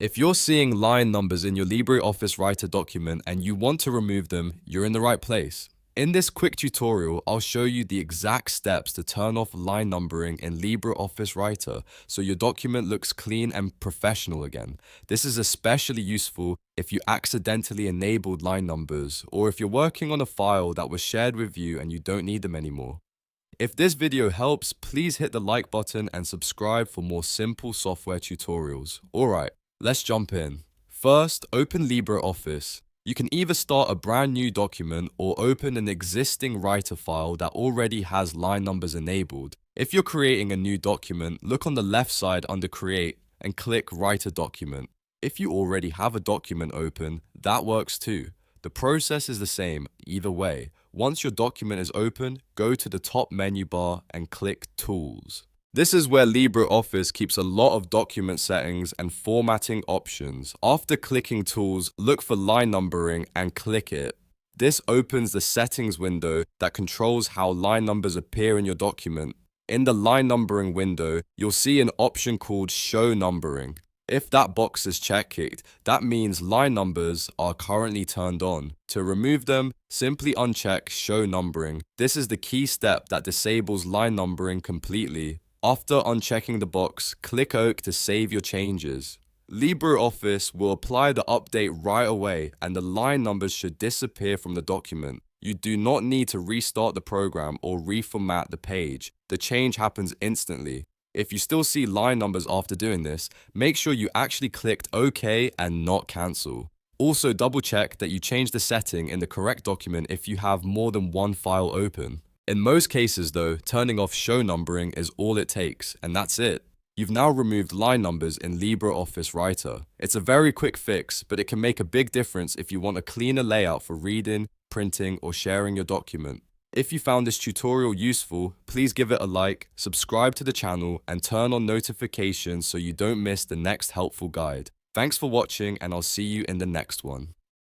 If you're seeing line numbers in your LibreOffice Writer document and you want to remove them, you're in the right place. In this quick tutorial, I'll show you the exact steps to turn off line numbering in LibreOffice Writer so your document looks clean and professional again. This is especially useful if you accidentally enabled line numbers or if you're working on a file that was shared with you and you don't need them anymore. If this video helps, please hit the like button and subscribe for more simple software tutorials. Alright, let's jump in. First, open LibreOffice. You can either start a brand new document or open an existing writer file that already has line numbers enabled. If you're creating a new document, look on the left side under Create and click Write a Document. If you already have a document open, that works too. The process is the same either way. Once your document is open, go to the top menu bar and click Tools. This is where LibreOffice keeps a lot of document settings and formatting options. After clicking Tools, look for line numbering and click it. This opens the settings window that controls how line numbers appear in your document. In the line numbering window, you'll see an option called Show Numbering. If that box is checked, that means line numbers are currently turned on. To remove them, simply uncheck Show Numbering. This is the key step that disables line numbering completely. After unchecking the box, click OK to save your changes. LibreOffice will apply the update right away and the line numbers should disappear from the document. You do not need to restart the program or reformat the page. The change happens instantly. If you still see line numbers after doing this, make sure you actually clicked OK and not cancel. Also double check that you changed the setting in the correct document if you have more than one file open. In most cases though, turning off show numbering is all it takes, and that's it. You've now removed line numbers in LibreOffice Writer. It's a very quick fix, but it can make a big difference if you want a cleaner layout for reading, printing, or sharing your document. If you found this tutorial useful, please give it a like, subscribe to the channel, and turn on notifications so you don't miss the next helpful guide. Thanks for watching, and I'll see you in the next one.